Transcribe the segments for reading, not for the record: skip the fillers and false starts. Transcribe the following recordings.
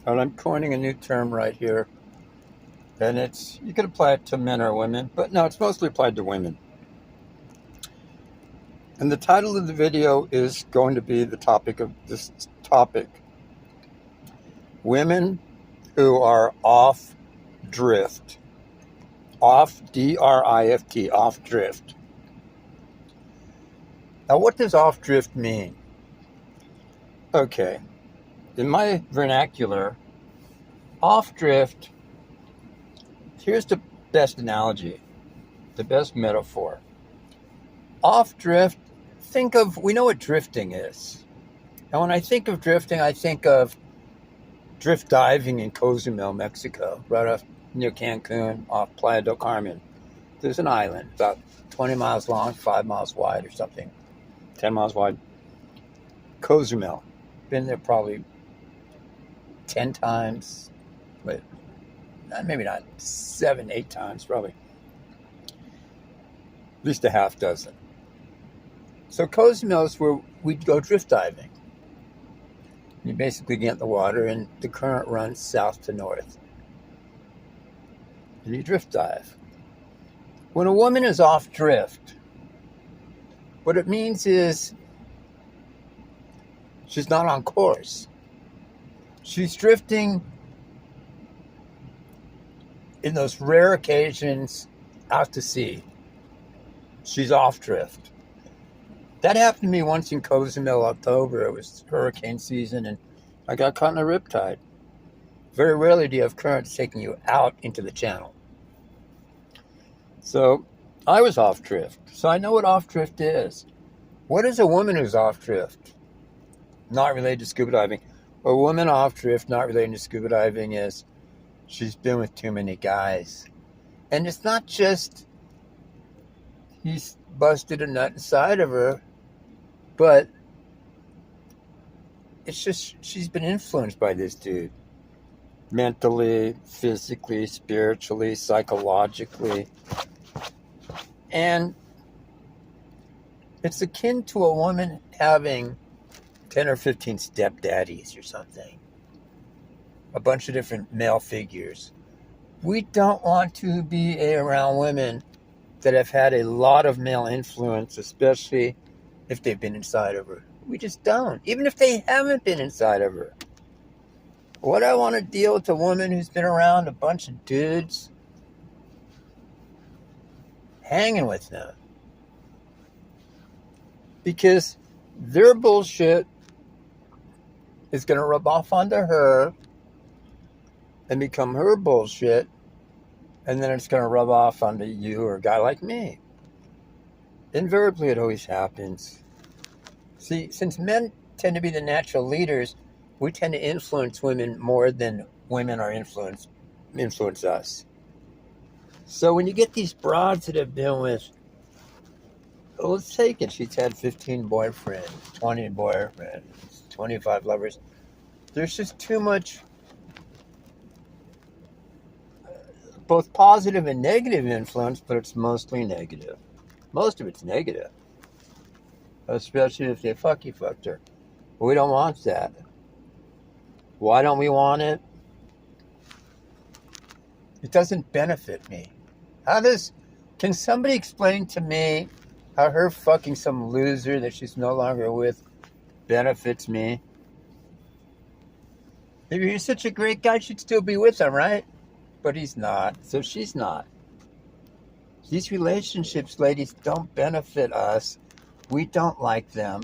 And I'm coining a new term right here, and you can apply it to men or women, but no, it's mostly applied to women. And the title of the video is going to be the topic of this topic: women who are off drift. Off, D-R-I-F-T, off drift. Now, what does off drift mean? Okay, in my vernacular, off drift, here's the best analogy, the best metaphor. Off drift, we know what drifting is. And when I think of drifting, I think of drift diving in Cozumel, Mexico, right off near Cancun, off Playa del Carmen. There's an island about 20 miles long, 5 miles wide or something, 10 miles wide. Cozumel. Been there probably 10 times, but maybe not 7, 8 times, probably. At least a half dozen. So Cozumel is where we'd go drift diving. You basically get in the water and the current runs south to north. And you drift dive. When a woman is off drift, what it means is she's not on course. She's drifting in those rare occasions out to sea. She's off drift. That happened to me once in Cozumel, October. It was hurricane season, and I got caught in a riptide. Very rarely do you have currents taking you out into the channel. So I was off drift. So I know what off drift is. What is a woman who's off drift? Not related to scuba diving. A woman off drift, not related to scuba diving, is she's been with too many guys. And it's not just he's busted a nut inside of her, but it's just she's been influenced by this dude. Mentally, physically, spiritually, psychologically. And it's akin to a woman having 10 or 15 stepdaddies or something. A bunch of different male figures. We don't want to be around women that have had a lot of male influence, especially if they've been inside of her. We just don't. Even if they haven't been inside of her. What I want to deal with a woman who's been around a bunch of dudes hanging with them. Because their bullshit is going to rub off onto her and become her bullshit, and then it's going to rub off onto you or a guy like me. Invariably, it always happens. See, since men tend to be the natural leaders, we tend to influence women more than women are influence us. So when you get these broads that have been with, let's take it, she's had 15 boyfriends, 20 boyfriends, 25 lovers. There's just too much both positive and negative influence, but it's mostly negative. Most of it's negative. Especially if they fucked her. We don't want that. Why don't we want it? It doesn't benefit me. Can somebody explain to me how her fucking some loser that she's no longer with benefits me? If he's such a great guy, she'd still be with him, right? But he's not, so she's not. These relationships, ladies, don't benefit us. We don't like them.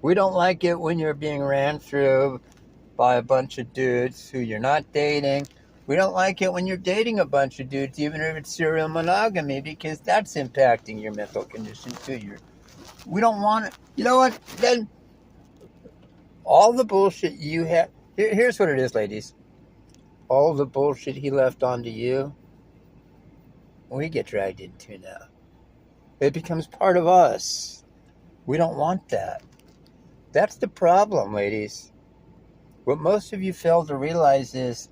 We don't like it when you're being ran through by a bunch of dudes who you're not dating. We don't like it when you're dating a bunch of dudes, even if it's serial monogamy, because that's impacting your mental condition too. We don't want it. You know what? Then all the bullshit you have. Here's what it is, ladies. All the bullshit he left onto you, we get dragged into now. It becomes part of us. We don't want that. That's the problem, ladies. What most of you fail to realize is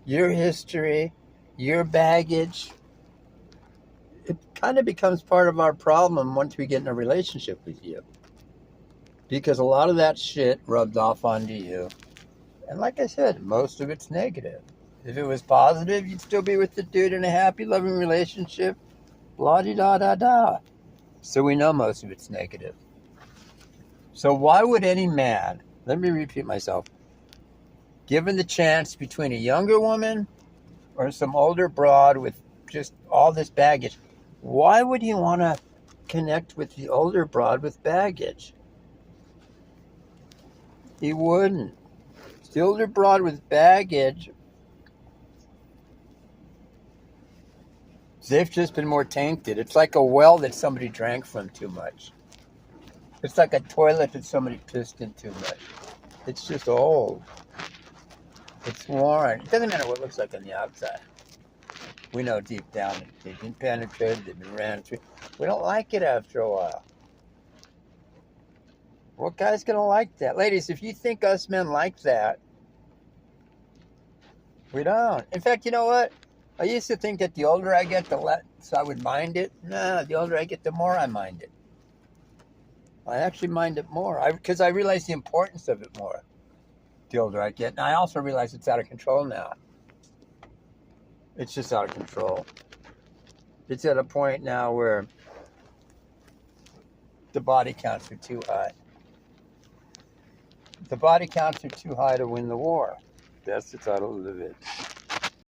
your history, your baggage, it kind of becomes part of our problem once we get in a relationship with you. Because a lot of that shit rubbed off onto you. And like I said, most of it's negative. If it was positive, you'd still be with the dude in a happy, loving relationship. Blah-de-da-da-da. So we know most of it's negative. So why would any man, let me repeat myself, given the chance between a younger woman or some older broad with just all this baggage, why would he want to connect with the older broad with baggage? He wouldn't. The older broad with baggage, they've just been more tainted. It's like a well that somebody drank from too much. It's like a toilet that somebody pissed in too much. It's just old. It's worn. It doesn't matter what it looks like on the outside. We know deep down they've been penetrated, they've been ran through. We don't like it after a while. What guy's going to like that? Ladies, if you think us men like that, we don't. In fact, you know what? I used to think that the older I get, the less I would mind it. No, the older I get, the more I mind it. I actually mind it more because I realize the importance of it more the older I get. And I also realize it's out of control now. It's just out of control. It's at a point now where the body counts are too high. The body counts are too high to win the war. That's the title of the vid.